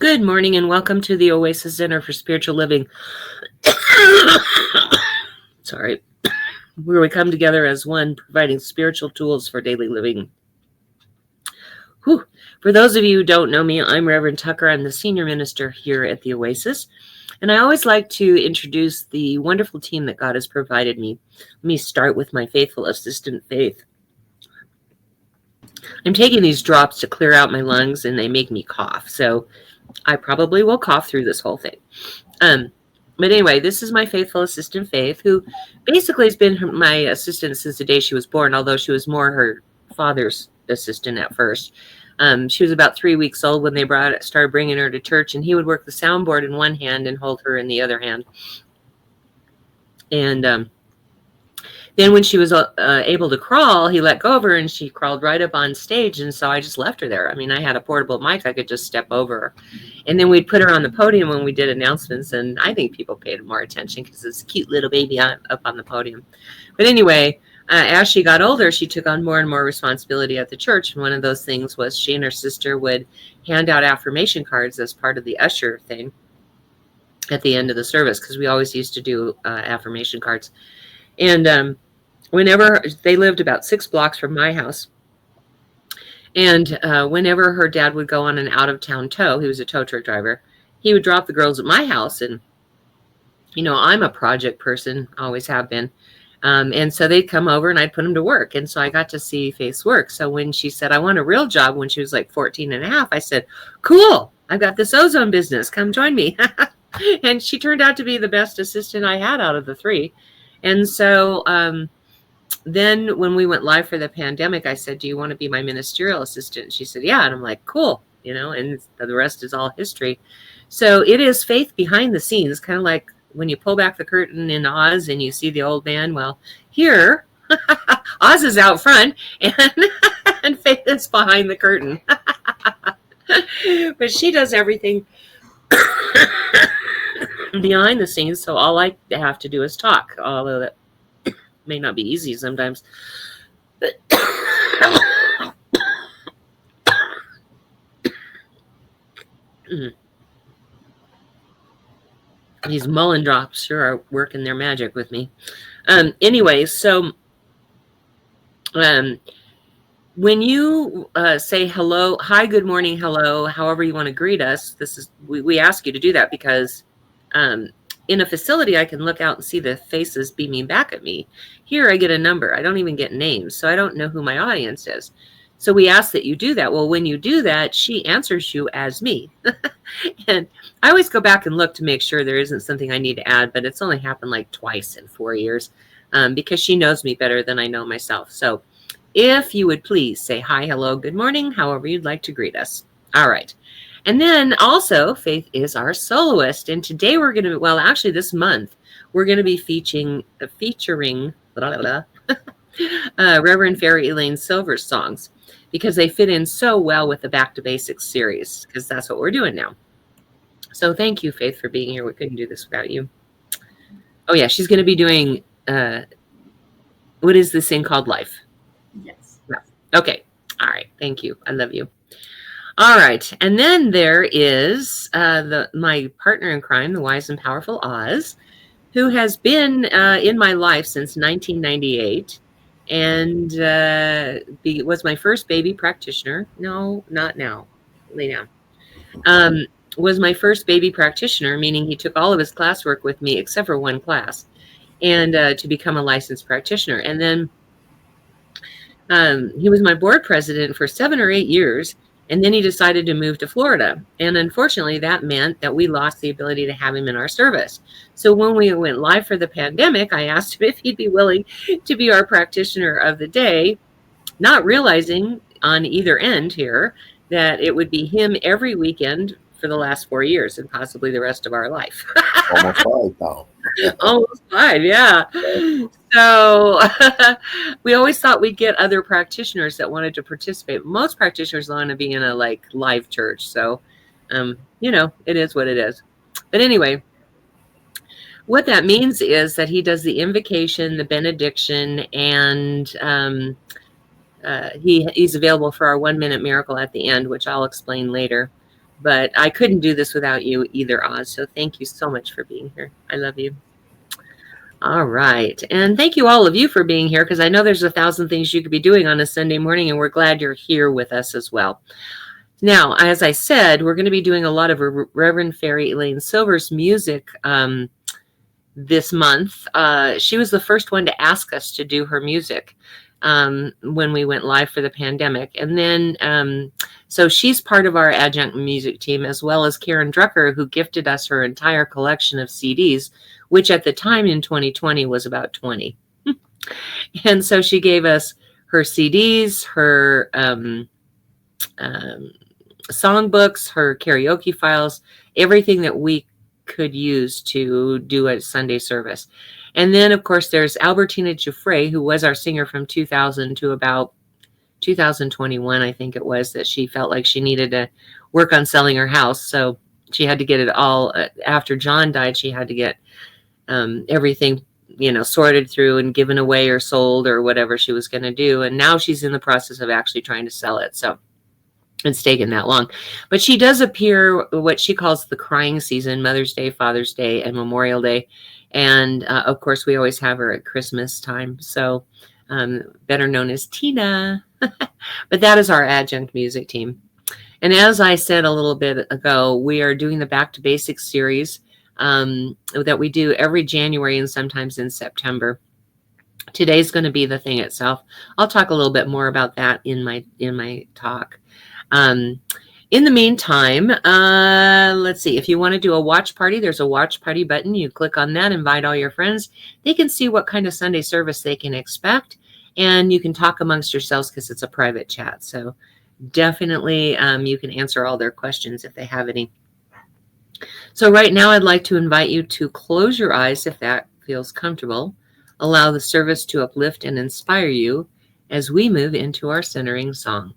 Good morning and welcome to the Oasis Center for Spiritual Living. Sorry. Where we come together as one, providing spiritual tools for daily living. Whew. For those of you who don't know me, I'm Reverend Tucker. I'm the senior minister here at the Oasis. And I always like to introduce the wonderful team that God has provided me. Let me start with my faithful assistant, Faith. I'm taking these drops to clear out my lungs and they make me cough. So I probably will cough through this whole thing. But anyway, this is my faithful assistant, Faith, who basically has been my assistant since the day she was born, although she was more her father's assistant at first. She was about 3 weeks old when they started bringing her to church, and he would work the soundboard in one hand and hold her in the other hand. And then when she was able to crawl, he let go of her and she crawled right up on stage. And so I just left her there. I mean, I had a portable mic. I could just step over her. And then we'd put her on the podium when we did announcements. And I think people paid more attention because it's a cute little baby up on the podium. But anyway, as she got older, she took on more and more responsibility at the church. And one of those things was she and her sister would hand out affirmation cards as part of the usher thing at the end of the service, because we always used to do affirmation cards. And whenever they lived about 6 blocks from my house, and whenever her dad would go on an out-of-town tow, he was a tow truck driver, he would drop the girls at my house. And, you know, I'm a project person, always have been. And so they'd come over and I'd put them to work. And so I got to see Faith's work. So when she said, I want a real job when she was like 14 and a half, I said, cool, I've got this ozone business. Come join me. And she turned out to be the best assistant I had out of the 3. And so then when we went live for the pandemic, I said, do you want to be my ministerial assistant? She said, yeah. And I'm like, cool, you know, and the rest is all history. So it is Faith behind the scenes, kind of like when you pull back the curtain in Oz and you see the old man. Well, here, Oz is out front and Faith is behind the curtain. But she does everything behind the scenes, so all I have to do is talk, although that may not be easy sometimes. These Mullen drops sure are working their magic with me. Anyway, so when you say hello, hi, good morning, hello, however you want to greet us, we ask you to do that because in a facility, I can look out and see the faces beaming back at me. Here, I get a number. I don't even get names, so I don't know who my audience is. So we ask that you do that. Well, when you do that, she answers you as me. And I always go back and look to make sure there isn't something I need to add, but it's only happened like twice in 4 years because she knows me better than I know myself. So if you would please say hi, hello, good morning, however you'd like to greet us. All right. And then also, Faith is our soloist. And today we're going to, well, actually this month, we're going to be featuring Reverend Fairy Elaine Silver's songs, because they fit in so well with the Back to Basics series, because that's what we're doing now. So thank you, Faith, for being here. We couldn't do this without you. Oh, yeah, she's going to be doing, what is this thing called? Life? Yes. Okay. All right. Thank you. I love you. All right. And then there is my partner in crime, the wise and powerful Oz, who has been in my life since 1998 and was my first baby practitioner. No, not now. Lay down. Was my first baby practitioner, meaning he took all of his classwork with me except for one class, and to become a licensed practitioner. And then he was my board president for 7 or 8 years. And then he decided to move to Florida. And unfortunately, that meant that we lost the ability to have him in our service. So when we went live for the pandemic, I asked him if he'd be willing to be our practitioner of the day, not realizing on either end here that it would be him every weekend for the last 4 years and possibly the rest of our life. Almost 5 now. Almost 5, yeah. So we always thought we'd get other practitioners that wanted to participate. Most practitioners want to be in a live church. So, you know, it is what it is. But anyway, what that means is that he does the invocation, the benediction, and he's available for our 1-minute miracle at the end, which I'll explain later. But I couldn't do this without you either, Oz. So thank you so much for being here. I love you. All right. And thank you all of you for being here, because I know there's 1,000 things you could be doing on a Sunday morning, and we're glad you're here with us as well. Now, as I said, we're going to be doing a lot of Reverend Fairy Elaine Silver's music this month. She was the first one to ask us to do her music when we went live for the pandemic. And then, so she's part of our adjunct music team, as well as Karen Drucker, who gifted us her entire collection of CDs, which at the time in 2020 was about 20. And so she gave us her CDs, her songbooks, her karaoke files, everything that we could use to do a Sunday service. And then, of course, there's Albertina Giuffre, who was our singer from 2000 to about 2021, I think it was, that she felt like she needed to work on selling her house. So she had to get it all, after John died, she had to get everything, sorted through and given away or sold or whatever she was going to do. And now she's in the process of actually trying to sell it. So it's taken that long. But she does appear what she calls the crying season: Mother's Day, Father's Day, and Memorial Day. And of course, we always have her at Christmas time. So better known as Tina. But that is our adjunct music team. And as I said a little bit ago, we are doing the Back to Basics series that we do every January and sometimes in September. Today's going to be the thing itself. I'll talk a little bit more about that in my talk. In the meantime, let's see. If you want to do a watch party, there's a watch party button. You click on that, invite all your friends. They can see what kind of Sunday service they can expect, and you can talk amongst yourselves because it's a private chat. So definitely you can answer all their questions if they have any. So right now, I'd like to invite you to close your eyes if that feels comfortable. Allow the service to uplift and inspire you as we move into our centering song.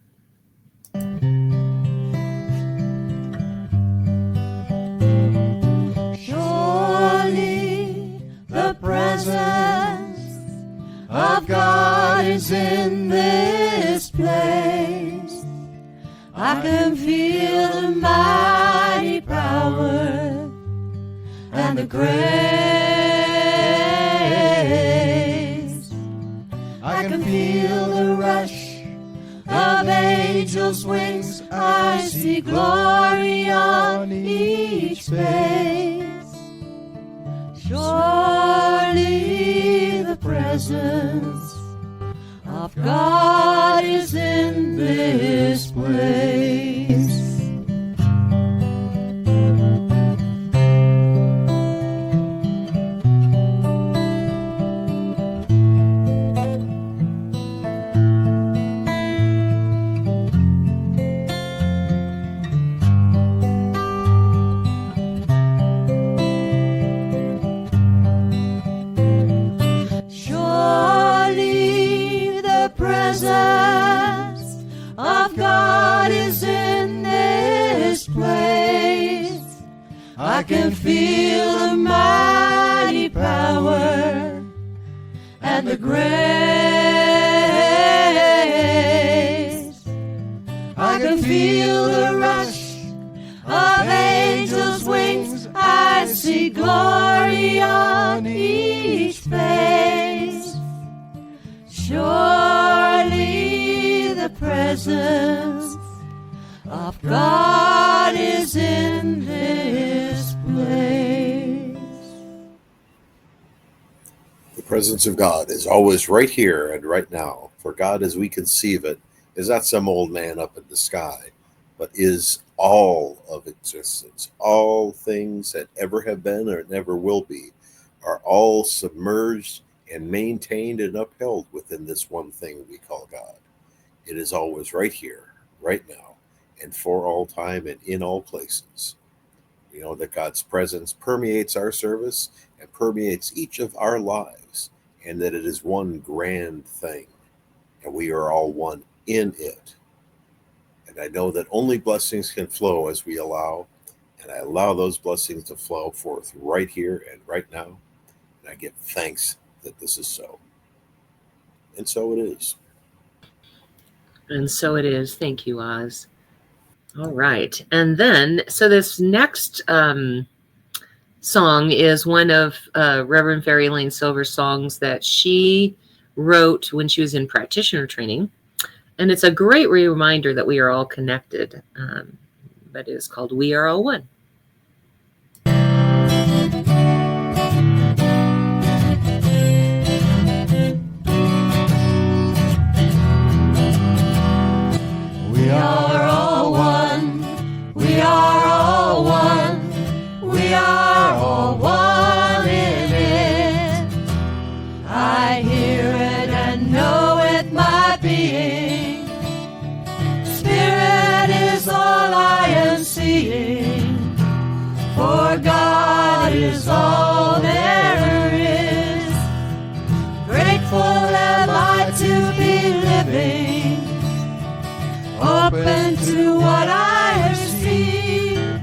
Surely the presence of God is in this place. I can feel the mighty power and the grace. I can feel the rush of angels' wings. I see glory on each face. Surely the presence of God is in this place. Surely the presence of God is in this place. I can feel the mighty power and the grace. I can feel the rush of angels' wings. I see glory on each face. Surely the presence of God is in this place. The presence of God is always right here and right now. For God, as we conceive it, is not some old man up in the sky, but is all of existence. All things that ever have been or never will be are all submerged and maintained and upheld within this one thing we call God. It is always right here, right now, and for all time and in all places. We know that God's presence permeates our service and permeates each of our lives, and that it is one grand thing, and we are all one in it. And I know that only blessings can flow as we allow, and I allow those blessings to flow forth right here and right now. And I give thanks that this is so. And so it is. And so it is. Thank you, Oz. All right. And then, so this next song is one of Reverend Fairy Elaine Silver's songs that she wrote when she was in practitioner training. And it's a great reminder that we are all connected. But it is called We Are All One. We are all one. We are all one. We are all one in it. I hear it and know it, my being. Spirit is all I am seeing. For God is all there is. Grateful am I to be living, open to what I receive,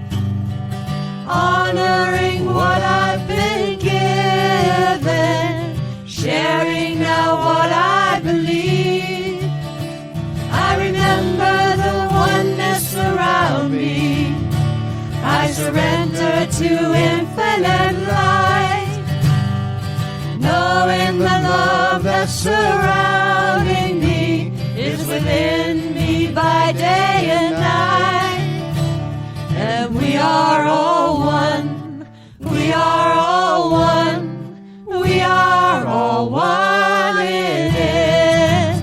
honoring what I've been given, sharing now what I believe. I remember the oneness around me. I surrender to infinite light, knowing the love that's surrounding me is within me by day and night. And we are all one. We are all one. We are all one in it.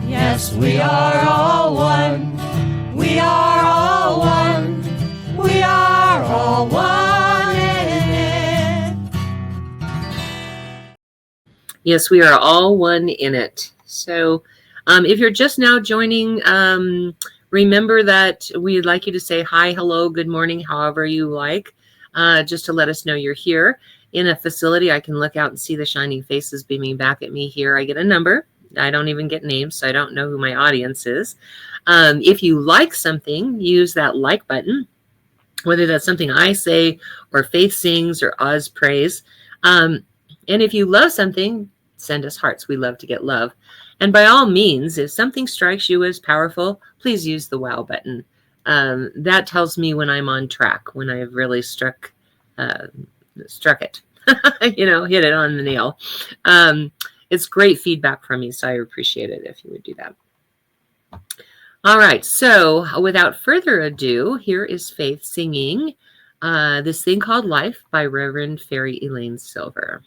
Yes, we are all one. We are all one. We are all one in it. Yes, we are all one in it. So if you're just now joining, remember that we'd like you to say hi, hello, good morning, however you like, just to let us know you're here. In a facility, I can look out and see the shining faces beaming back at me here. I get a number. I don't even get names, so I don't know who my audience is. If you like something, use that like button, whether that's something I say or Faith sings or Oz prays. And if you love something, send us hearts. We love to get love. And by all means, if something strikes you as powerful, please use the wow button. That tells me when I'm on track, when I've really struck it, hit it on the nail. It's great feedback from me, so I appreciate it if you would do that. All right, so without further ado, here is Faith singing this thing called Life by Reverend Fairy Elaine Silver.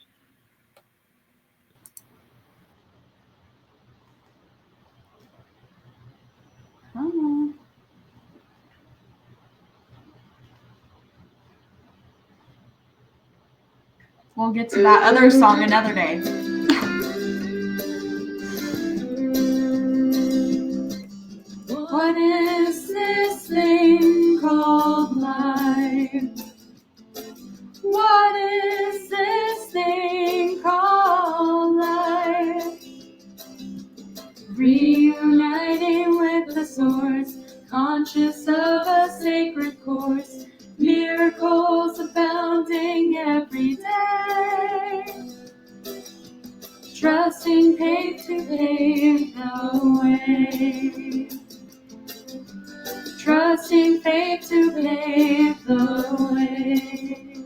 We'll get to that other song another day. What is this thing called life? What is this thing called life? Reuniting with the source, conscious of a sacred course, miracles abounding every day. Trusting faith to pave the way. Trusting faith to pave the way.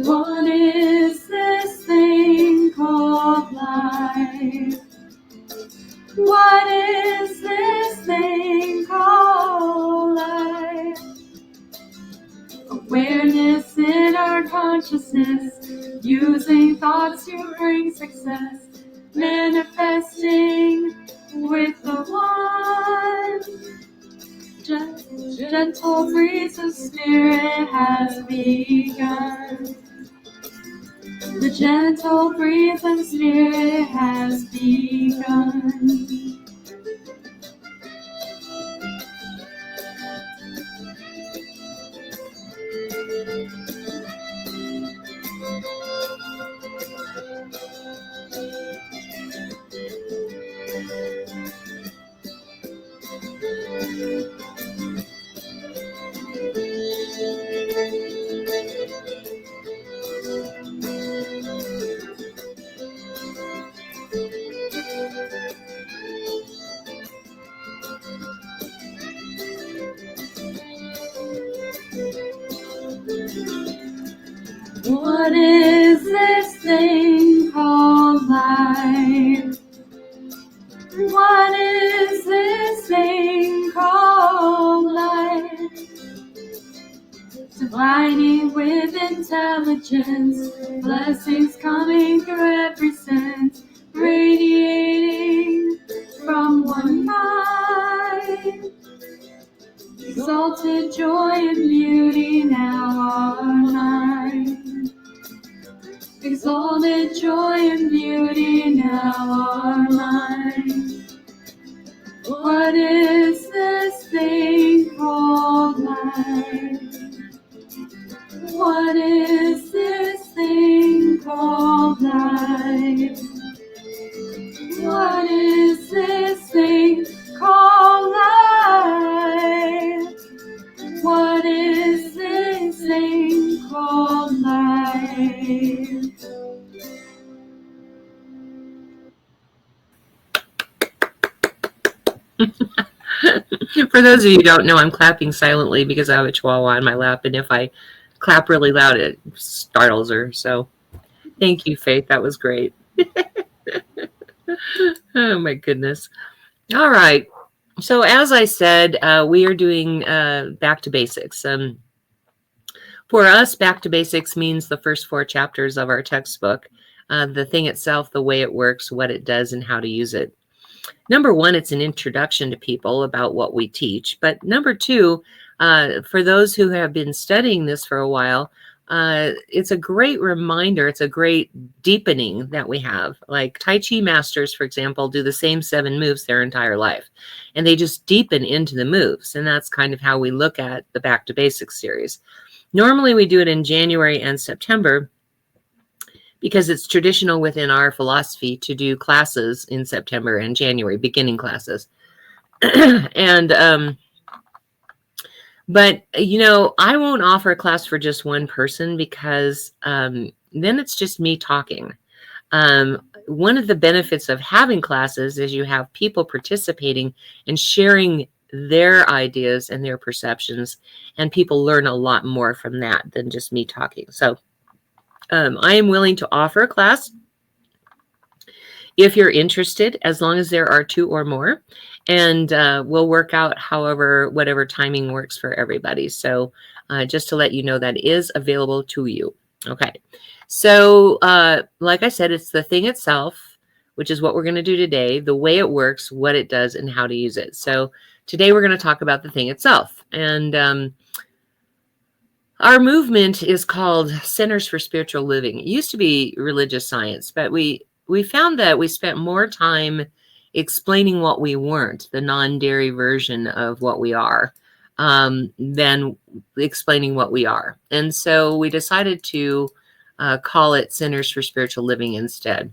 What is this thing called life? What is this thing called life? Awareness in our consciousness, using thoughts to bring success, manifesting with the one. Gentle breeze of spirit has begun. The gentle breeze of spirit has begun. What is this thing called life? What is this thing called life? Dividing with intelligence, blessings coming through every sense, radiating from one mind. Exalted joy and beauty now are mine. Exalted joy and beauty now are mine. What is this thing called life? What is this thing called life? What is this thing called life? What is this thing called life? For those of you who don't know, I'm clapping silently because I have a chihuahua on my lap, and if I clap really loud, it startles her. So thank you, Faith. That was great. Oh, my goodness. All right. So as I said, we are doing Back to Basics. For us, Back to Basics means the first 4 chapters of our textbook, the thing itself, the way it works, what it does, and how to use it. Number 1, it's an introduction to people about what we teach. But number 2, for those who have been studying this for a while, it's a great reminder. It's a great deepening that we have. Like Tai Chi masters, for example, do the same 7 moves their entire life, and they just deepen into the moves. And that's kind of how we look at the Back to Basics series. Normally we do it in January and September because it's traditional within our philosophy to do classes in September and January, beginning classes. And but, you know, I won't offer a class for just one person because then it's just me talking. One of the benefits of having classes is you have people participating and sharing their ideas and their perceptions, and people learn a lot more from that than just me talking. So I am willing to offer a class if you're interested, as long as there are 2 or more. And we'll work out whatever timing works for everybody. So just to let you know, that is available to you. Okay. So like I said, it's the thing itself, which is what we're going to do today, the way it works, what it does, and how to use it. So today we're going to talk about the thing itself. And our movement is called Centers for Spiritual Living. It used to be religious science, but we found that we spent more time explaining what we weren't, the non-dairy version of what we are, than explaining what we are. And so we decided to call it Centers for Spiritual Living instead,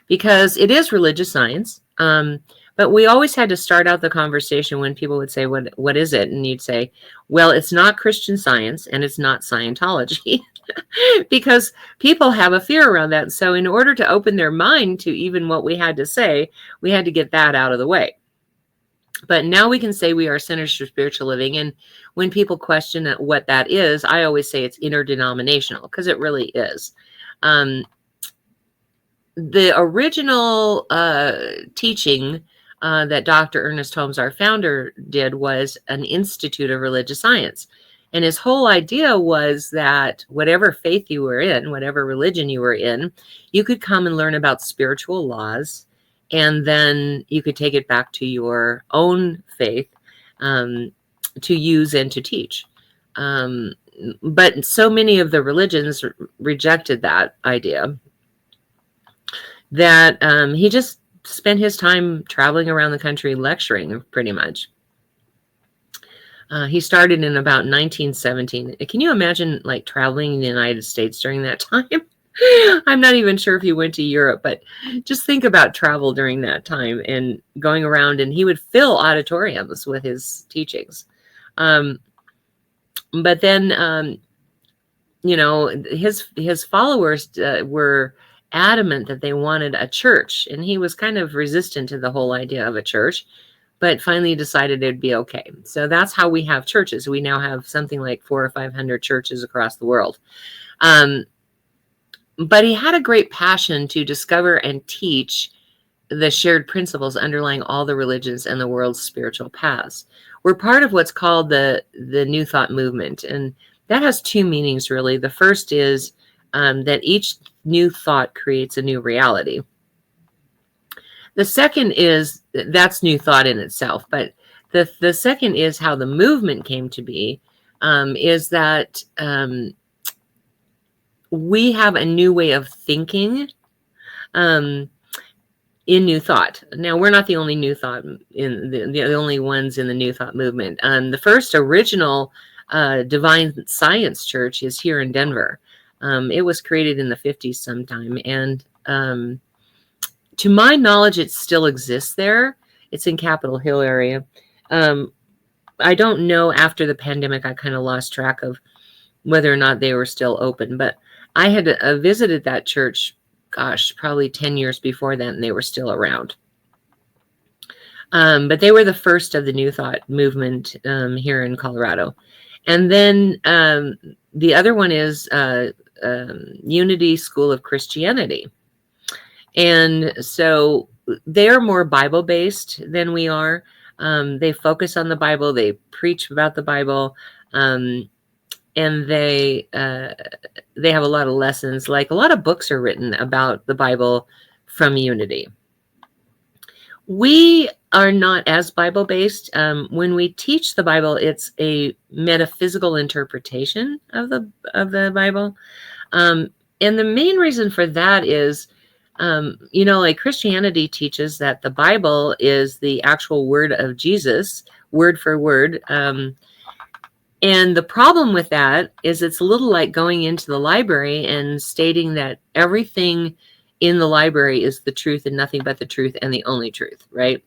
because it is religious science. But we always had to start out the conversation when people would say, what is it? And you'd say, well, it's not Christian Science and it's not Scientology. Because people have a fear around that. So in order to open their mind to even what we had to say, we had to get that out of the way. But now we can say we are Centers for Spiritual Living. And when people question what that is, I always say it's interdenominational, because it really is. The original teaching that Dr. Ernest Holmes, our founder, did was an Institute of Religious Science. And his whole idea was that whatever faith you were in, whatever religion you were in, you could come and learn about spiritual laws, and then you could take it back to your own faith to use and to teach. But so many of the religions rejected that idea that he just spent his time traveling around the country lecturing, pretty much. He started in about 1917. Can you imagine like traveling in the United States during that time? I'm not even sure if he went to Europe, but just think about travel during that time and going around, and he would fill auditoriums with his teachings. But then, you know, his followers were adamant that they wanted a church, and he was kind of resistant to the whole idea of a church, but finally decided it'd be okay. So that's how we have churches. We now have something like 400 or 500 churches across the world. But he had a great passion to discover and teach the shared principles underlying all the religions and the world's spiritual paths. We're part of what's called the New Thought movement, and that has two meanings, really. The first is that each new thought creates a new reality. The second is, that's new thought in itself, but the second is how the movement came to be, is that we have a new way of thinking in New Thought. Now, we're not the only New Thought, the only ones in the New Thought movement. The first original Divine Science Church is here in Denver. It was created in the 50s sometime, and to my knowledge, it still exists there. It's in Capitol Hill area. I don't know, after the pandemic, I kind of lost track of whether or not they were still open, but I had visited that church, gosh, probably 10 years before that, and they were still around. But they were the first of the New Thought movement here in Colorado. And then the other one is Unity School of Christianity. And so they're more Bible-based than we are. They focus on the Bible. They preach about the Bible. And they have a lot of lessons, like a lot of books are written about the Bible from Unity. We are not as Bible-based. When we teach the Bible, it's a metaphysical interpretation of the Bible. And the main reason for that is, like Christianity teaches that the Bible is the actual word of Jesus, word for word. And the problem with that is it's a little like going into the library and stating that everything in the library is the truth and nothing but the truth and the only truth, right?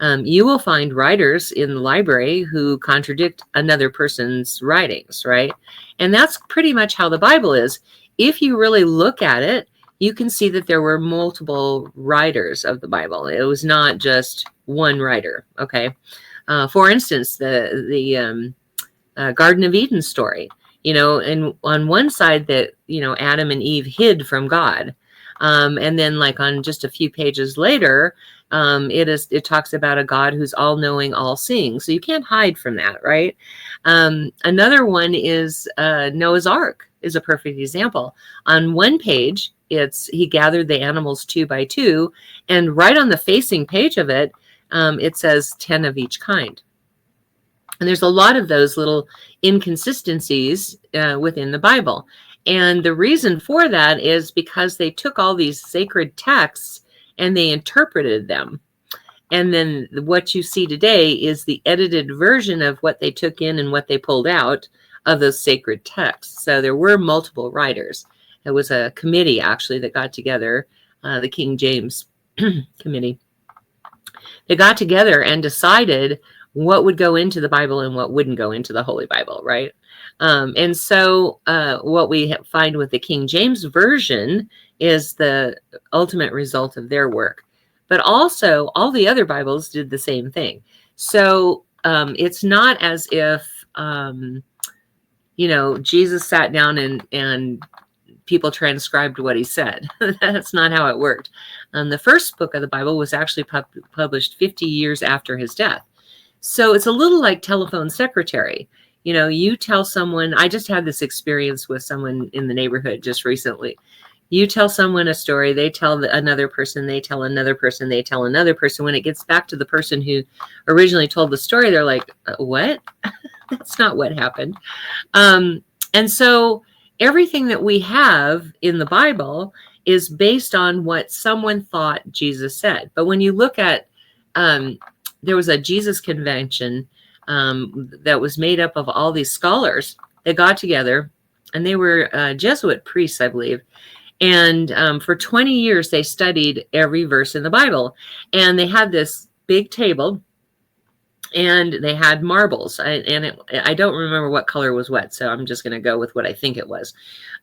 You will find writers in the library who contradict another person's writings, right? And that's pretty much how the Bible is. If you really look at it, you can see that there were multiple writers of the Bible. It was not just one writer, okay? For instance, the Garden of Eden story, and on one side that, Adam and Eve hid from God. And then like on just a few pages later, it talks about a God who's all knowing, all seeing. So you can't hide from that, right? Another one is Noah's Ark is a perfect example. On one page, he gathered the animals 2 by 2, and right on the facing page of it, it says 10 of each kind. And there's a lot of those little inconsistencies within the Bible. And the reason for that is because they took all these sacred texts and they interpreted them. And then what you see today is the edited version of what they took in and what they pulled out of those sacred texts. So there were multiple writers. It was a committee, actually, that got together, the King James Committee. They got together and decided what would go into the Bible and what wouldn't go into the Holy Bible, right? And so what we find with the King James Version is the ultimate result of their work. But also, all the other Bibles did the same thing. So it's not as if, Jesus sat down and people transcribed what he said. That's not how it worked. The first book of the Bible was actually published 50 years after his death. So it's a little like telephone secretary. You tell someone, I just had this experience with someone in the neighborhood just recently. You tell someone a story, they tell another person, they tell another person, they tell another person. When it gets back to the person who originally told the story, they're like, what? That's not what happened. And so everything that we have in the Bible is based on what someone thought Jesus said. But when you look at, there was a Jesus convention that was made up of all these scholars that got together, and they were Jesuit priests, I believe. And for 20 years, they studied every verse in the Bible. And they had this big table, and they had marbles. I don't remember what color was what, so I'm just going to go with what I think it was.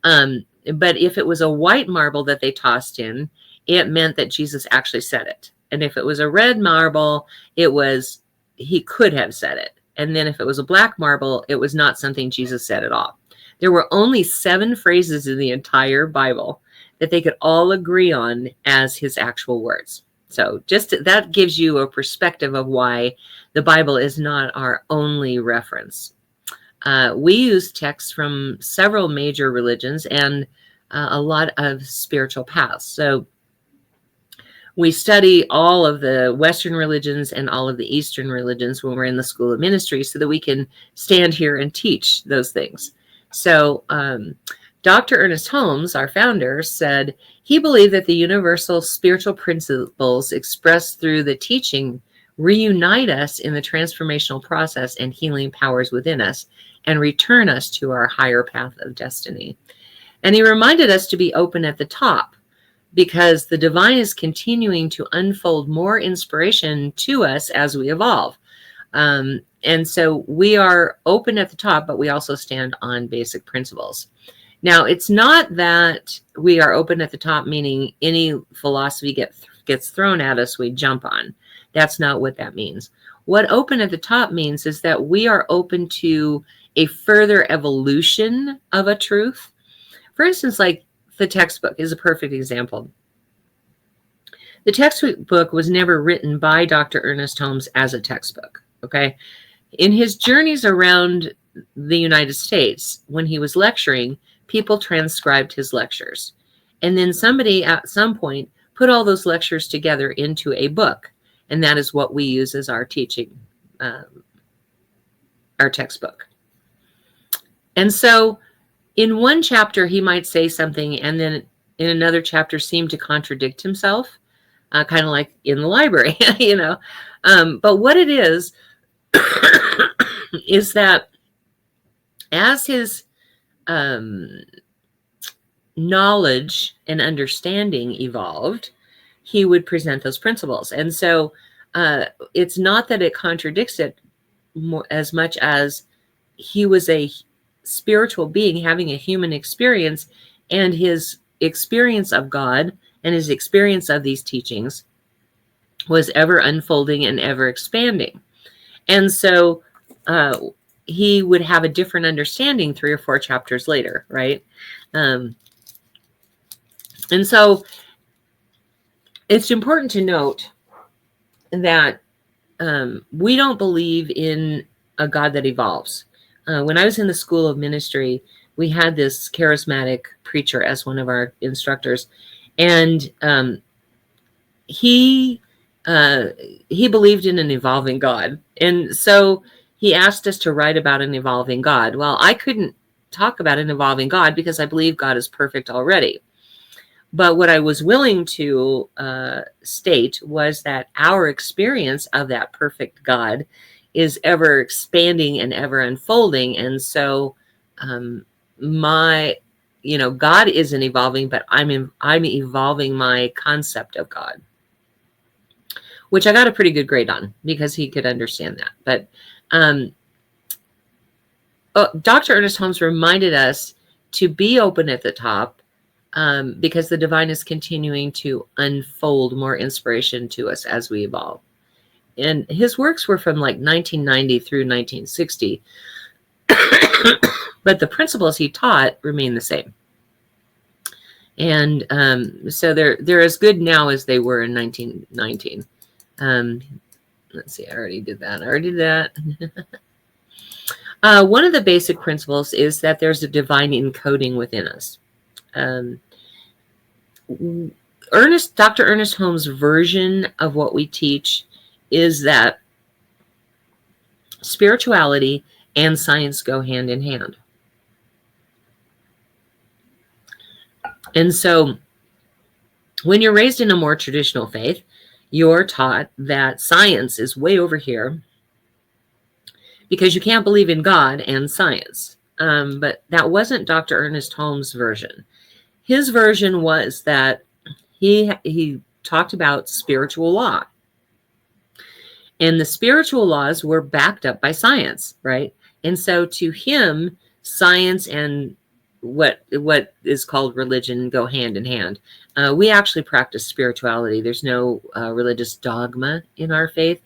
But if it was a white marble that they tossed in, it meant that Jesus actually said it. And if it was a red marble, he could have said it. And then if it was a black marble, it was not something Jesus said at all. There were only 7 phrases in the entire Bible that they could all agree on as his actual words. So just that gives you a perspective of why the Bible is not our only reference. We use texts from several major religions and a lot of spiritual paths. So we study all of the Western religions and all of the Eastern religions when we're in the School of Ministry so that we can stand here and teach those things. So Dr. Ernest Holmes, our founder, said he believed that the universal spiritual principles expressed through the teaching reunite us in the transformational process and healing powers within us and return us to our higher path of destiny. And he reminded us to be open at the top because the divine is continuing to unfold more inspiration to us as we evolve. And so we are open at the top, but we also stand on basic principles. Now, it's not that we are open at the top, meaning any philosophy gets thrown at us, we jump on. That's not what that means. What open at the top means is that we are open to a further evolution of a truth. For instance, like the textbook is a perfect example. The textbook was never written by Dr. Ernest Holmes as a textbook, okay? In his journeys around the United States, when he was lecturing, people transcribed his lectures. And then somebody at some point put all those lectures together into a book. And that is what we use as our teaching, our textbook. And so in one chapter, he might say something, and then in another chapter seem to contradict himself, kind of like in the library, you know. But what it is that as his knowledge and understanding evolved, he would present those principles. And so it's not that it contradicts it as much as he was a spiritual being having a human experience, and his experience of God and his experience of these teachings was ever unfolding and ever expanding. And so he would have a different understanding 3 or 4 chapters later, right? And so it's important to note that we don't believe in a God that evolves. When I was in the School of Ministry, we had this charismatic preacher as one of our instructors, and he believed in an evolving God. And so he asked us to write about an evolving God. Well, I couldn't talk about an evolving God because I believe God is perfect already. But what I was willing to state was that our experience of that perfect God is ever expanding and ever unfolding. And so God isn't evolving, but I'm evolving my concept of God, which I got a pretty good grade on because he could understand that. But Dr. Ernest Holmes reminded us to be open at the top because the divine is continuing to unfold more inspiration to us as we evolve. And his works were from like 1990 through 1960, but the principles he taught remain the same. And so they're as good now as they were in 1919. Let's see, I already did that. One of the basic principles is that there's a divine encoding within us. Dr. Ernest Holmes' version of what we teach is that spirituality and science go hand in hand. And so when you're raised in a more traditional faith, you're taught that science is way over here because you can't believe in God and science. But that wasn't Dr. Ernest Holmes' version. His version was that he talked about spiritual law. And the spiritual laws were backed up by science, right? And so to him, science and what is called religion go hand in hand. We actually practice spirituality. There's no religious dogma in our faith.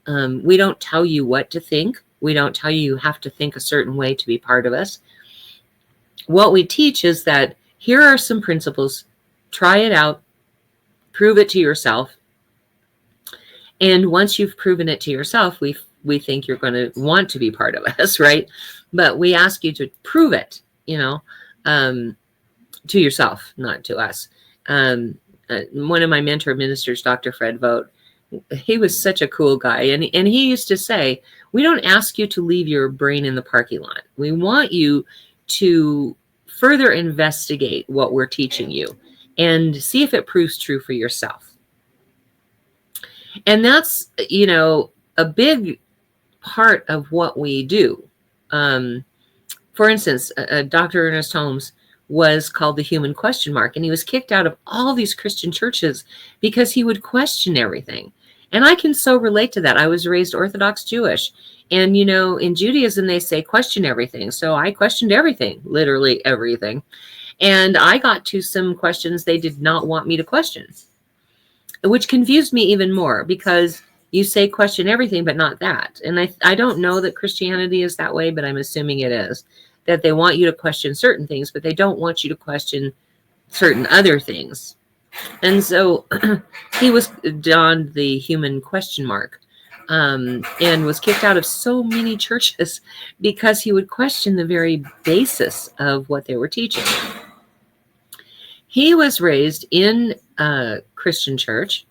We don't tell you what to think. We don't tell you you have to think a certain way to be part of us. What we teach is that here are some principles try it out, prove it to yourself. And once you've proven it to yourself, we think you're going to want to be part of us, right? But we ask you to prove it, to yourself, not to us. One of my mentor ministers, Dr. Fred Vogt, he was such a cool guy. And he used to say, we don't ask you to leave your brain in the parking lot. We want you to further investigate what we're teaching you and see if it proves true for yourself. And that's, a big part of what we do. For instance, Dr. Ernest Holmes was called the human question mark, and he was kicked out of all these Christian churches because he would question everything. And I can so relate to that. I was raised Orthodox Jewish, and in Judaism they say question everything. So I questioned everything, literally everything. And I got to some questions they did not want me to question, which confused me even more, because you say question everything, but not that. And I don't know that Christianity is that way, but I'm assuming it is, that they want you to question certain things, but they don't want you to question certain other things. And so he was donned the human question mark, and was kicked out of so many churches because he would question the very basis of what they were teaching. He was raised in a Christian church,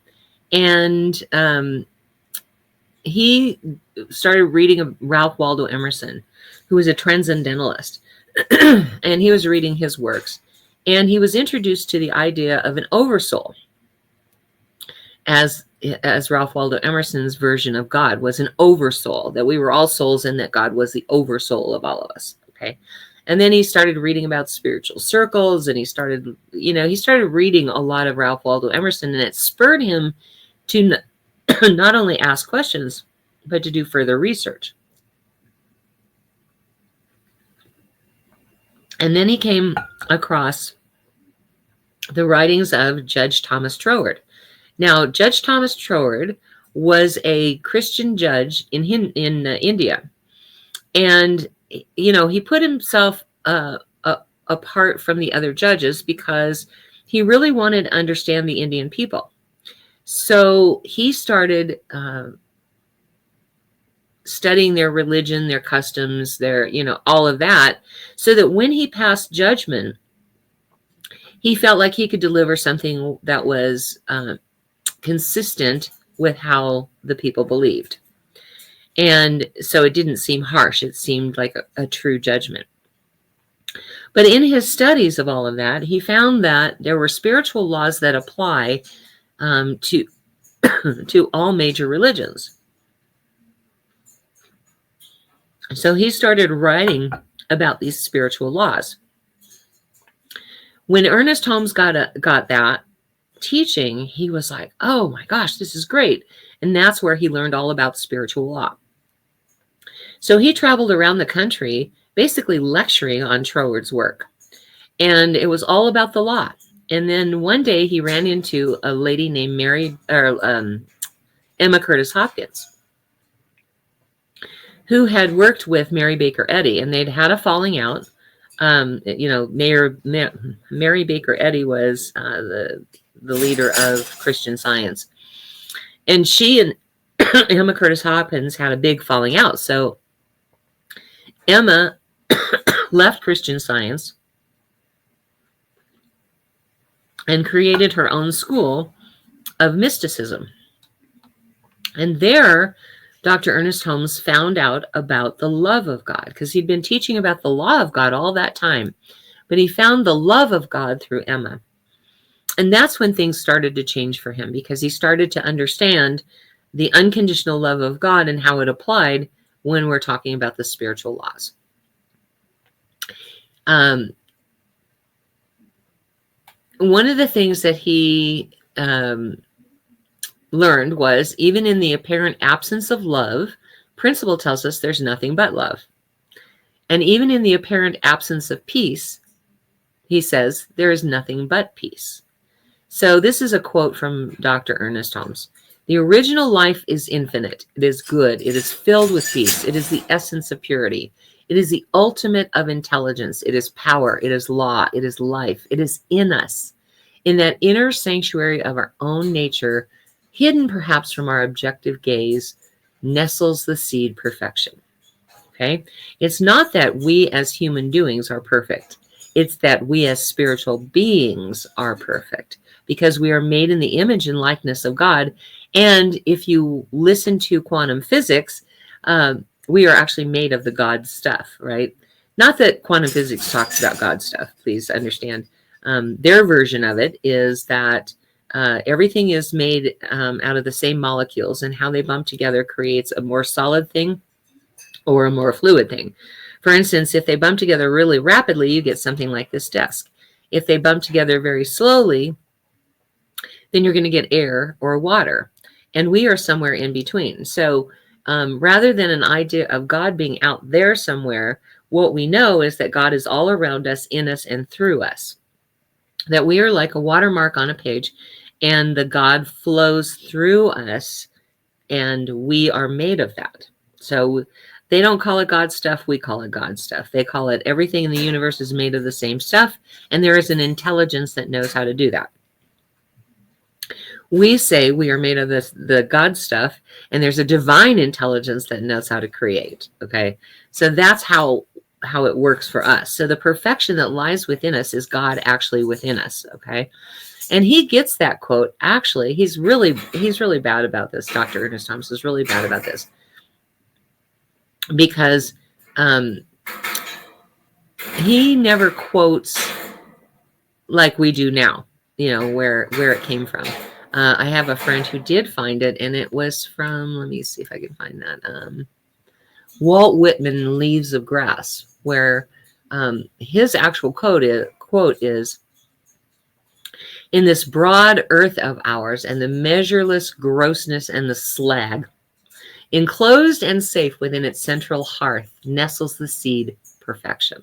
and he started reading Ralph Waldo Emerson, who was a transcendentalist, and he was reading his works. And he was introduced to the idea of an oversoul, as Ralph Waldo Emerson's version of God was an oversoul, that we were all souls and that God was the oversoul of all of us. Okay. And then he started reading about spiritual circles, and he started reading a lot of Ralph Waldo Emerson, and it spurred him to not only ask questions, but to do further research. And then he came across the writings of Judge Thomas Troward. Now, Judge Thomas Troward was a Christian judge in India. And, he put himself apart from the other judges because he really wanted to understand the Indian people. So he started studying their religion, their customs, their, all of that, so that when he passed judgment, he felt like he could deliver something that was consistent with how the people believed. And so it didn't seem harsh. It seemed like a true judgment. But in his studies of all of that, he found that there were spiritual laws that apply to all major religions. So he started writing about these spiritual laws. When Ernest Holmes got that teaching, he was like, oh my gosh, this is great. And that's where he learned all about spiritual law. So he traveled around the country, basically lecturing on Troward's work. And it was all about the law. And then one day he ran into a lady named Emma Curtis Hopkins, who had worked with Mary Baker Eddy, and they'd had a falling out. Mary Baker Eddy was the leader of Christian Science, and she and Emma Curtis Hopkins had a big falling out. So Emma left Christian Science and created her own school of mysticism. And there, Dr. Ernest Holmes found out about the love of God, because he'd been teaching about the law of God all that time. But he found the love of God through Emma. And that's when things started to change for him, because he started to understand the unconditional love of God and how it applied when we're talking about the spiritual laws. One of the things that he learned was, even in the apparent absence of love, principle tells us there's nothing but love. And even in the apparent absence of peace, he says there is nothing but peace. So this is a quote from Dr. Ernest Holmes. The original life is infinite. It is good. It is filled with peace. It is the essence of purity. It is the ultimate of intelligence. It is power. It is law. It is life. It is in us. In that inner sanctuary of our own nature, hidden perhaps from our objective gaze, nestles the seed perfection. Okay? It's not that we as human doings are perfect. It's that we as spiritual beings are perfect because we are made in the image and likeness of God. And if you listen to quantum physics, we are actually made of the God stuff, right? Not that quantum physics talks about God stuff, please understand. Their version of it is that everything is made out of the same molecules, and how they bump together creates a more solid thing or a more fluid thing. For instance, if they bump together really rapidly, you get something like this desk. If they bump together very slowly, then you're going to get air or water. And we are somewhere in between. So rather than an idea of God being out there somewhere, what we know is that God is all around us, in us, and through us. That we are like a watermark on a page, and the God flows through us, and we are made of that. So they don't call it God stuff. We call it God stuff. They call it everything in the universe is made of the same stuff, and there is an intelligence that knows how to do that. We say we are made of the God stuff, and there's a divine intelligence that knows how to create. Okay, so that's how it works for us. So the perfection that lies within us is God actually within us. Okay, and he gets that quote. Actually, he's really bad about this. Dr. Ernest Thomas is really bad about this because he never quotes like we do now. You know where it came from. I have a friend who did find it, and it was from, let me see if I can find that, Walt Whitman, Leaves of Grass, where his actual quote is, "In this broad earth of ours, and the measureless grossness and the slag, enclosed and safe within its central hearth, nestles the seed perfection."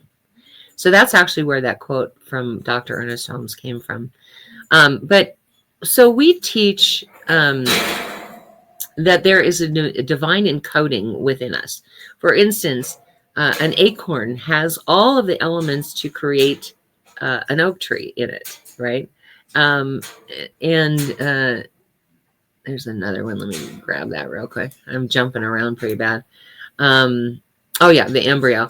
So that's actually where that quote from Dr. Ernest Holmes came from. So we teach that there is a divine encoding within us. For instance, an acorn has all of the elements to create an oak tree in it, right? There's another one. Let me grab that real quick. I'm jumping around pretty bad. Oh yeah, the embryo.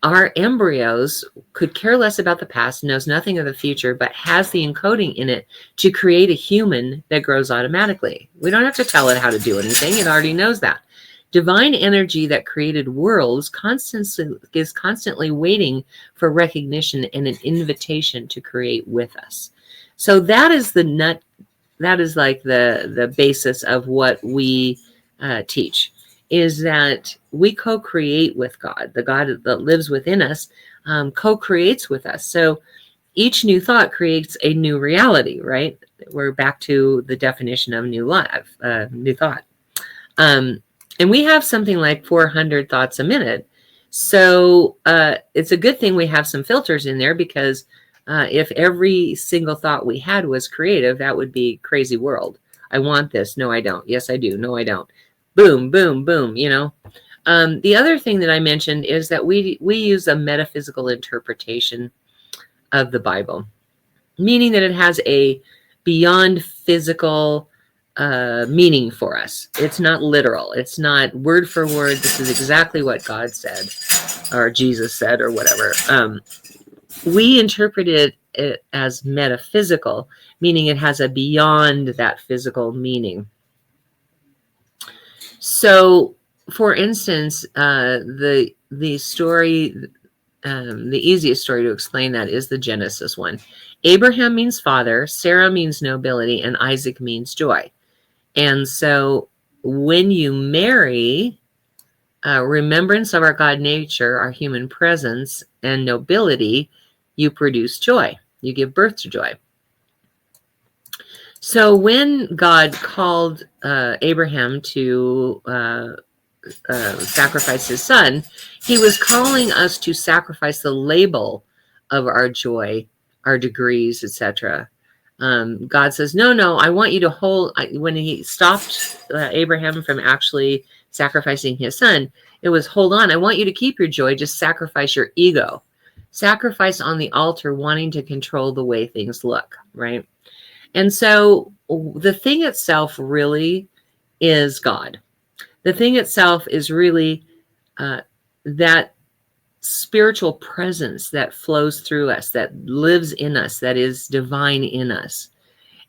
Our embryos could care less about the past, knows nothing of the future, but has the encoding in it to create a human that grows automatically. We don't have to tell it how to do anything. It already knows that. Divine energy that created worlds is constantly waiting for recognition and an invitation to create with us. So that is that is like the basis of what we teach. Is that we co-create with God. The God that lives within us co-creates with us. So each new thought creates a new reality, right? We're back to the definition of new life, new thought. And we have something like 400 thoughts a minute. So it's a good thing we have some filters in there, because if every single thought we had was creative, that would be a crazy world. I want this. No, I don't. Yes, I do. No, I don't. Boom, boom, boom, you know. The other thing that I mentioned is that we use a metaphysical interpretation of the Bible, meaning that it has a beyond physical meaning for us. It's not literal. It's not word for word. This is exactly what God said or Jesus said or whatever. We interpret it as metaphysical, meaning it has a beyond that physical meaning. So, for instance, the story, the easiest story to explain that is the Genesis one. Abraham means father, Sarah means nobility, and Isaac means joy. And so when you marry, remembrance of our God nature, our human presence, and nobility, you produce joy. You give birth to joy. So when God called Abraham to sacrifice his son, he was calling us to sacrifice the label of our joy, our degrees, etc. God says, no, I want you to hold. When he stopped Abraham from actually sacrificing his son, it was, hold on, I want you to keep your joy, just sacrifice your ego. sacrifice on the altar, wanting to control the way things look, right? And so the thing itself really is God. The thing itself is really that spiritual presence that flows through us, that lives in us, that is divine in us.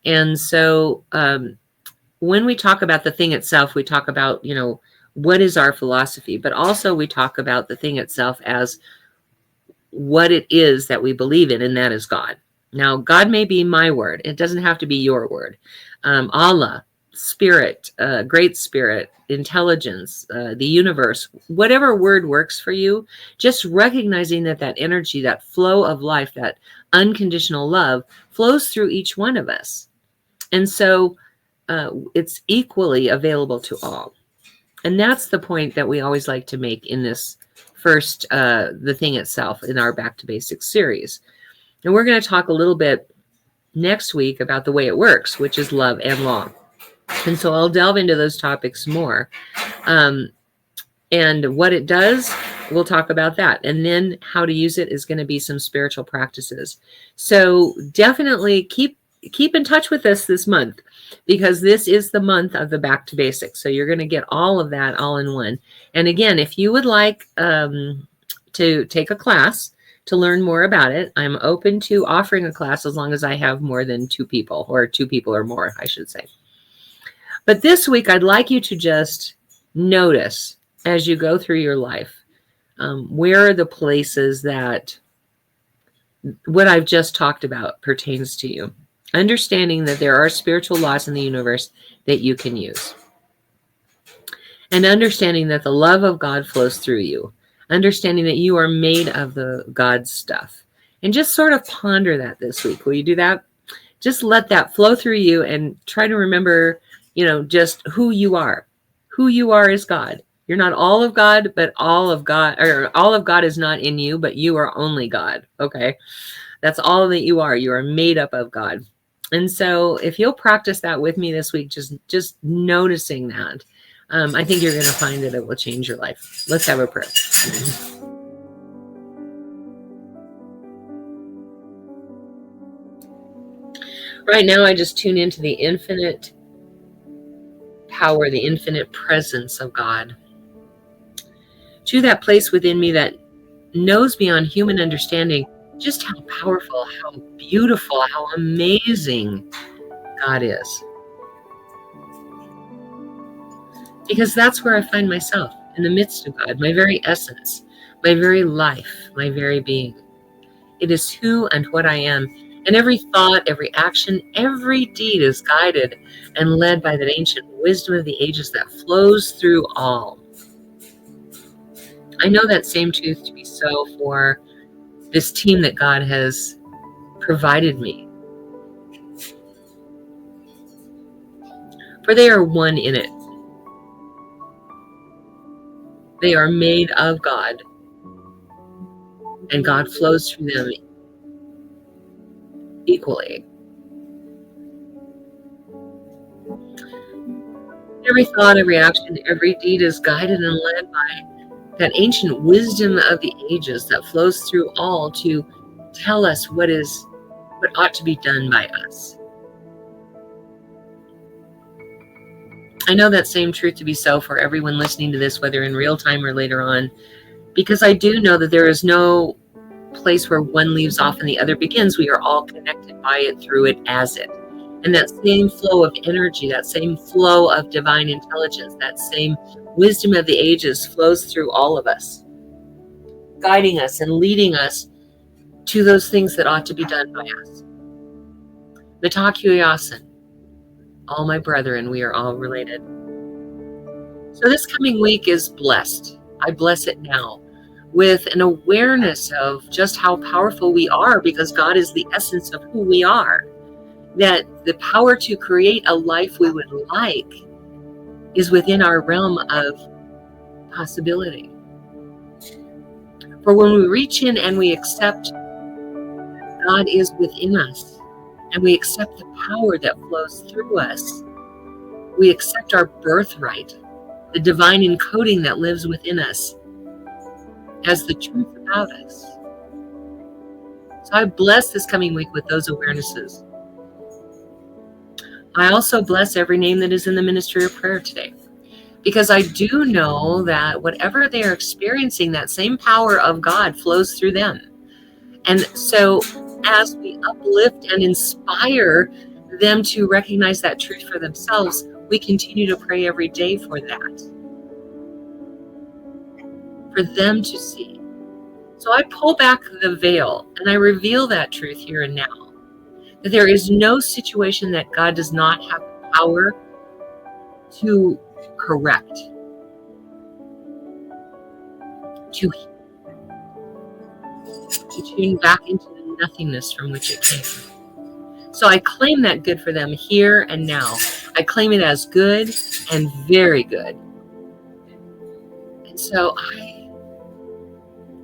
And so when we talk about the thing itself, we talk about, what is our philosophy, but also we talk about the thing itself as what it is that we believe in, and that is God. Now, God may be my word. It doesn't have to be your word. Allah, spirit, great spirit, intelligence, the universe, whatever word works for you, just recognizing that that energy, that flow of life, that unconditional love flows through each one of us. And so it's equally available to all. And that's the point that we always like to make in this first, the thing itself, in our Back to Basics series. And we're going to talk a little bit next week about the way it works, which is love and law. And so I'll delve into those topics more. And what it does, we'll talk about that. And then how to use it is going to be some spiritual practices. So definitely keep in touch with us this month, because this is the month of the Back to Basics. So you're going to get all of that all in one. And again, if you would like to take a class to learn more about it, I'm open to offering a class as long as I have more than 2 people, or 2 people or more, I should say. But this week, I'd like you to just notice as you go through your life, where are the places that what I've just talked about pertains to you. Understanding that there are spiritual laws in the universe that you can use. And understanding that the love of God flows through you. Understanding that you are made of the God stuff. And just sort of ponder that this week. Will you do that? Just let that flow through you and try to remember, just who you are. Who you are is God. You're not all of God, but all of God, or all of God is not in you, but you are only God. Okay. That's all that you are. You are made up of God. And so if you'll practice that with me this week, just noticing that, I think you're going to find that it will change your life. Let's have a prayer. Right now, I just tune into the infinite power, the infinite presence of God. To that place within me that knows beyond human understanding just how powerful, how beautiful, how amazing God is. Because that's where I find myself, in the midst of God, my very essence, my very life, my very being. It is who and what I am. And every thought, every action, every deed is guided and led by that ancient wisdom of the ages that flows through all. I know that same truth to be so for this team that God has provided me. For they are one in it. They are made of God, and God flows through them equally. Every thought, every action, every deed is guided and led by that ancient wisdom of the ages that flows through all to tell us what ought to be done by us. I know that same truth to be so for everyone listening to this, whether in real time or later on, because I do know that there is no place where one leaves off and the other begins. We are all connected by it, through it, as it. And that same flow of energy, that same flow of divine intelligence, that same wisdom of the ages flows through all of us, guiding us and leading us to those things that ought to be done by us. Mitakuyasan, all my brethren, we are all related. So this coming week is blessed. I bless it now with an awareness of just how powerful we are, because God is the essence of who we are. That the power to create a life we would like is within our realm of possibility. For when we reach in and we accept God is within us, and we accept the power that flows through us, we accept our birthright, the divine encoding that lives within us, as the truth about us. So I bless this coming week with those awarenesses. I also bless every name that is in the ministry of prayer today, because I do know that whatever they are experiencing, that same power of God flows through them. And so as we uplift and inspire them to recognize that truth for themselves, we continue to pray every day for that, for them to see. So I pull back the veil and I reveal that truth here and now. That there is no situation that God does not have the power to correct, to tune back into the nothingness from which it came. So I claim that good for them here and now. I claim it as good and very good. And so I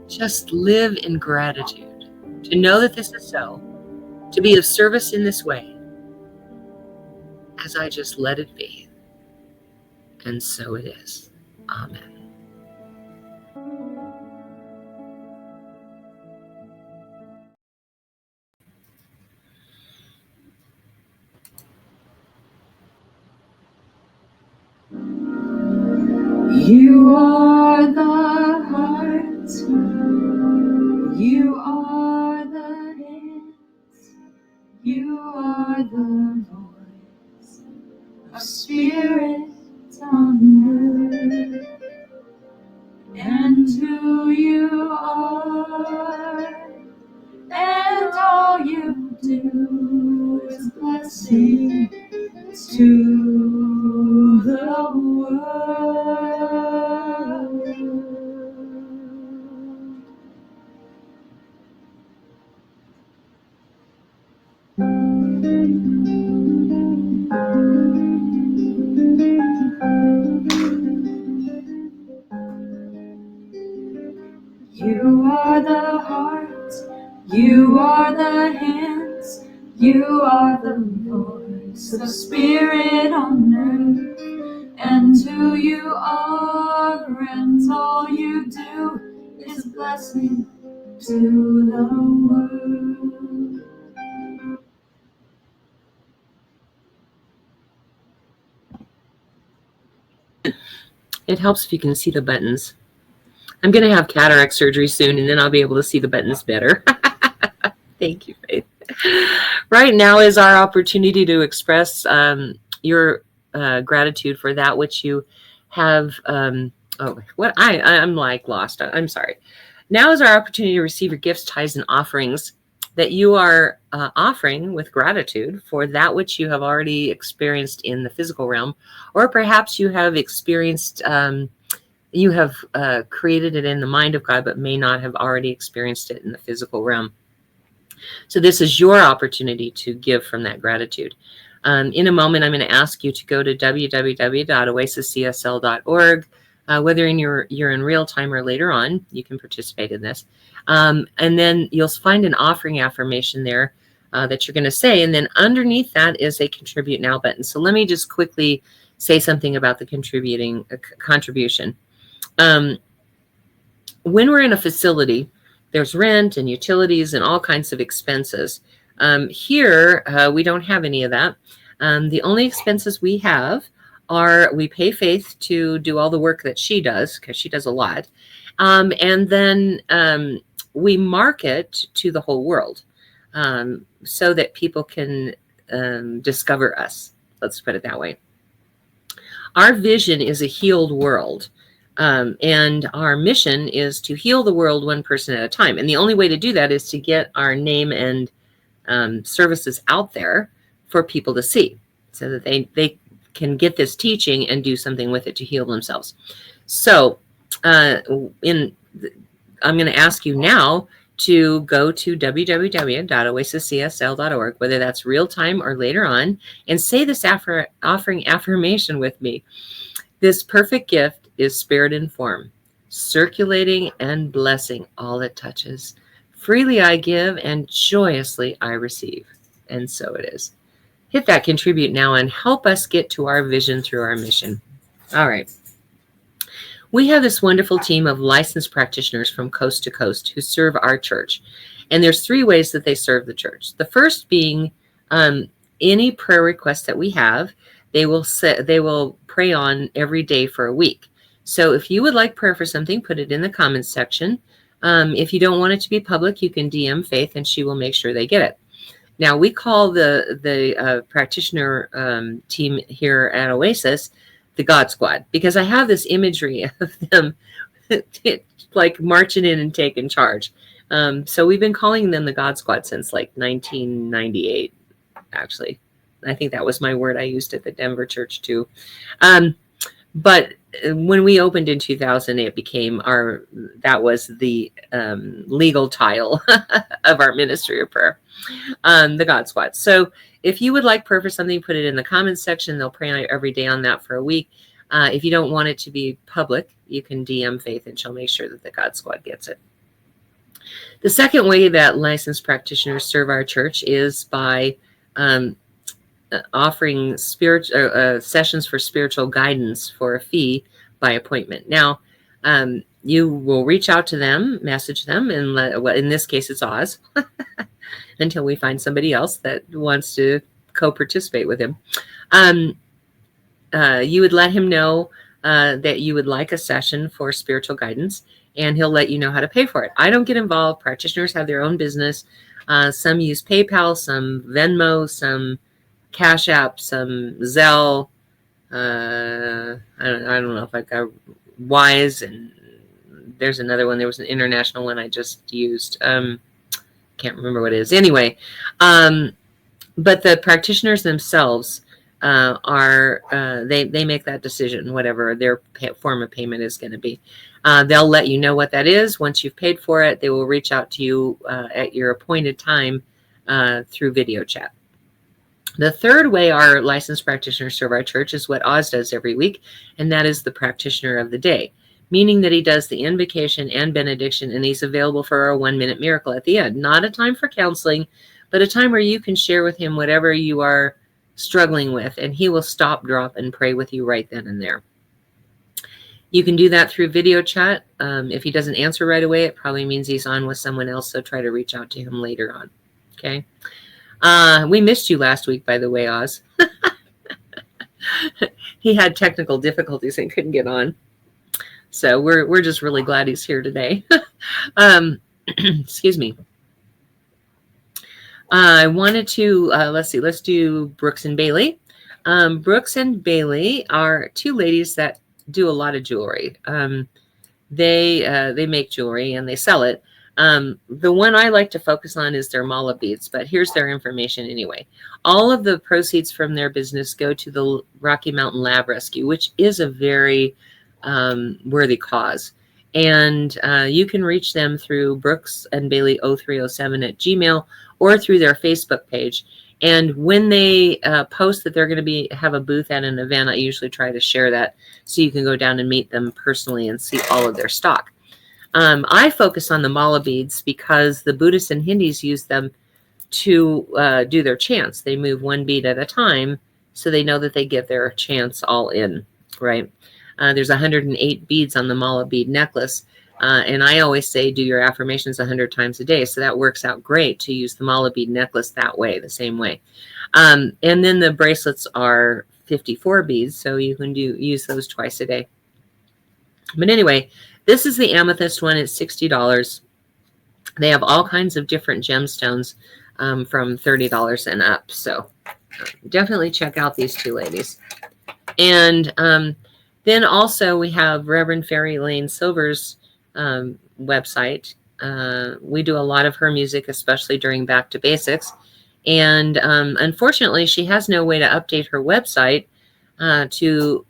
just live in gratitude to know that this is so, to be of service in this way, as I just let it be. And so it is. Amen. You are the heart, you are the hands, you are the voice of spirit on earth, and who you are, and all you do is blessing to the world. You are the heart, you are the hands, you are the voice of spirit on earth, and who you are, and all you do is blessing to the world. It helps if you can see the buttons. I'm going to have cataract surgery soon, and then I'll be able to see the buttons better. Thank you, Faith. Right now is our opportunity to express your gratitude for that which you have. I'm like lost. I'm sorry. Now is our opportunity to receive your gifts, tithes, and offerings that you are offering with gratitude for that which you have already experienced in the physical realm, or perhaps you have experienced. You have created it in the mind of God, but may not have already experienced it in the physical realm. So this is your opportunity to give from that gratitude. In a moment, I'm going to ask you to go to www.oasiscsl.org. Whether you're in real time or later on, you can participate in this. And then you'll find an offering affirmation there that you're going to say. And then underneath that is a contribute now button. So let me just quickly say something about the contribution. When we're in a facility, there's rent and utilities and all kinds of expenses. Here, we don't have any of that. The only expenses we have are we pay Faith to do all the work that she does, because she does a lot. And then we market to the whole world so that people can discover us. Let's put it that way. Our vision is a healed world. And our mission is to heal the world one person at a time. And the only way to do that is to get our name and services out there for people to see, so that they can get this teaching and do something with it to heal themselves. So I'm going to ask you now to go to www.oasiscsl.org, whether that's real time or later on, and say this offering affirmation with me. This perfect gift is spirit in form, circulating and blessing all it touches. Freely I give and joyously I receive. And so it is. Hit that contribute now and help us get to our vision through our mission. All right. We have this wonderful team of licensed practitioners from coast to coast who serve our church. And there's 3 ways that they serve the church. The first being any prayer request that we have, they will pray on every day for a week. So if you would like prayer for something, put it in the comments section. If you don't want it to be public, you can DM Faith and she will make sure they get it. Now, we call the practitioner team here at Oasis the God Squad, because I have this imagery of them like marching in and taking charge. So we've been calling them the God Squad since like 1998, actually. I think that was my word I used at the Denver church too. But when we opened in 2000, it became that was the legal title of our ministry of prayer, the God Squad. So if you would like prayer for something, put it in the comments section. They'll pray every day on that for a week. If you don't want it to be public, you can DM Faith and she'll make sure that the God Squad gets it. The second way that licensed practitioners serve our church is by offering sessions for spiritual guidance for a fee by appointment. Now, you will reach out to them, message them, and in this case, it's Oz, until we find somebody else that wants to co-participate with him. You would let him know that you would like a session for spiritual guidance, and he'll let you know how to pay for it. I don't get involved. Practitioners have their own business. Some use PayPal, some Venmo, some Cash App, some Zelle. I don't know if I got Wise, and there's another one. There was an international one I just used. Can't remember what it is. Anyway, but the practitioners themselves they make that decision, whatever their form of payment is going to be. They'll let you know what that is. Once you've paid for it, they will reach out to you at your appointed time through video chat. The third way our licensed practitioners serve our church is what Oz does every week, and that is the practitioner of the day, meaning that he does the invocation and benediction, and he's available for a 1-minute miracle at the end. Not a time for counseling, but a time where you can share with him whatever you are struggling with, and he will stop, drop, and pray with you right then and there. You can do that through video chat. If he doesn't answer right away, it probably means he's on with someone else, so try to reach out to him later on. Okay. We missed you last week, by the way, Oz. He had technical difficulties and couldn't get on. So we're just really glad he's here today. Excuse me. I wanted to, let's do Brooks and Bailey. Brooks and Bailey are 2 ladies that do a lot of jewelry. They make jewelry and they sell it. The one I like to focus on is their mala beads, but here's their information anyway. All of the proceeds from their business go to the Rocky Mountain Lab Rescue, which is a very worthy cause. And you can reach them through Brooks and Bailey 0307 at Gmail or through their Facebook page. And when they post that they're going to have a booth at an event, I usually try to share that so you can go down and meet them personally and see all of their stock. I focus on the mala beads because the Buddhists and Hindus use them to do their chants. They move 1 bead at a time, so they know that they get their chants all in, right? There's 108 beads on the mala bead necklace, and I always say do your affirmations 100 times a day, so that works out great to use the mala bead necklace that way, the same way. And then the bracelets are 54 beads, so you can use those twice a day. But anyway, this is the amethyst one. It's $60. They have all kinds of different gemstones from $30 and up. So definitely check out these 2 ladies. And then also we have Reverend Fairy Lane Silver's website. We do a lot of her music, especially during Back to Basics. And unfortunately, she has no way to update her website to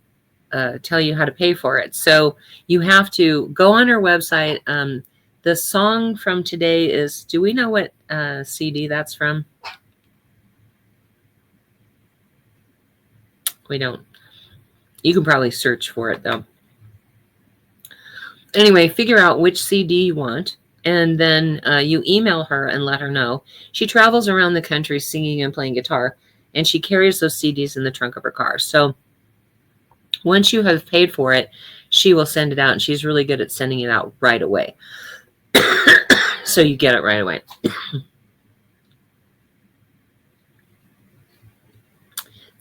tell you how to pay for it. So you have to go on her website. The song from today is, do we know what CD that's from? We don't. You can probably search for it though. Anyway, figure out which CD you want, and then you email her and let her know. She travels around the country singing and playing guitar, and she carries those CDs in the trunk of her car. So once you have paid for it, she will send it out, and she's really good at sending it out right away. So you get it right away.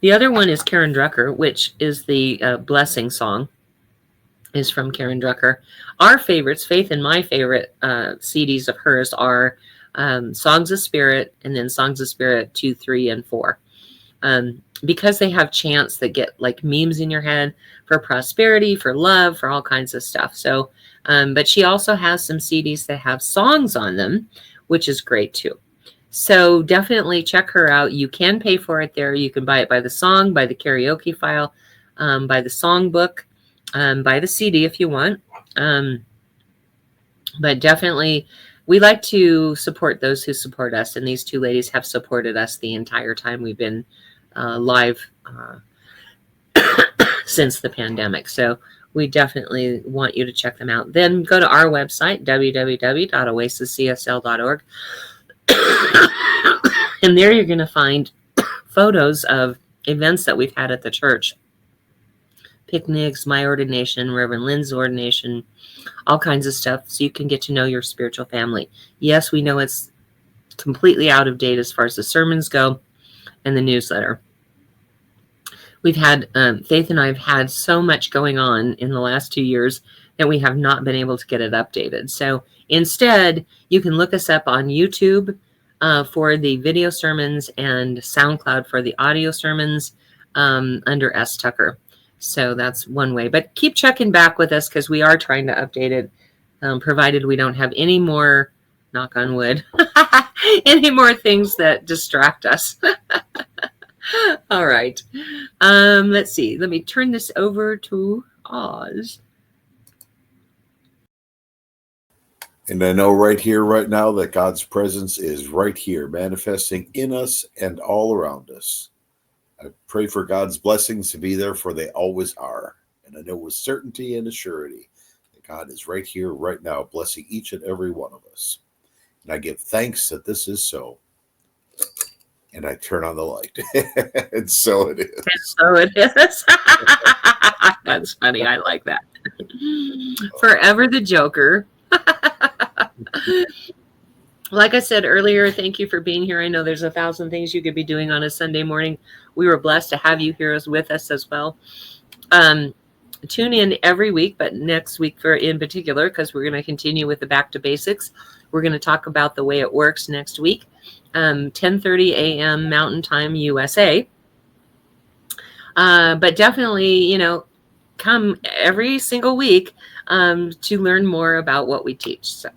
The other one is Karen Drucker, which is the blessing song, is from Karen Drucker. Our favorites, Faith and my favorite CDs of hers are Songs of Spirit, and then Songs of Spirit 2, 3, and 4. Because they have chants that get like memes in your head for prosperity, for love, for all kinds of stuff. So, but she also has some CDs that have songs on them, which is great too. So definitely check her out. You can pay for it there. You can buy it by the song, by the karaoke file, by the songbook, by the CD if you want. But definitely, we like to support those who support us. And these two ladies have supported us the entire time we've been live since the pandemic. So we definitely want you to check them out. Then go to our website, www.oasiscsl.org. And there you're going to find photos of events that we've had at the church. Picnics, my ordination, Reverend Lynn's ordination, all kinds of stuff, so you can get to know your spiritual family. Yes, we know it's completely out of date as far as the sermons go and the newsletter. We've had, Faith and I have had so much going on in the last 2 years that we have not been able to get it updated. So instead, you can look us up on YouTube for the video sermons and SoundCloud for the audio sermons under S. Tucker. So that's one way. But keep checking back with us because we are trying to update it, provided we don't have any more, knock on wood, any more things that distract us. All right. Let's see. Let me turn this over to Oz. And I know right here, right now, that God's presence is right here, manifesting in us and all around us. I pray for God's blessings to be there, for they always are. And I know with certainty and assurity that God is right here, right now, blessing each and every one of us. And I give thanks that this is so. And I turn on the light. And so it is. And so it is. That's funny. I like that. Forever the Joker. Like I said earlier, thank you for being here. I know there's 1,000 things you could be doing on a Sunday morning. We were blessed to have you here with us as well. Tune in every week, but next week in particular, because we're going to continue with the Back to Basics. We're going to talk about the way it works next week. 10:30 a.m. Mountain Time, USA. But definitely, come every single week to learn more about what we teach. So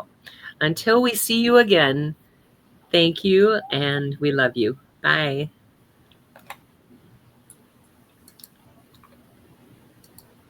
until we see you again, thank you, and we love you. Bye.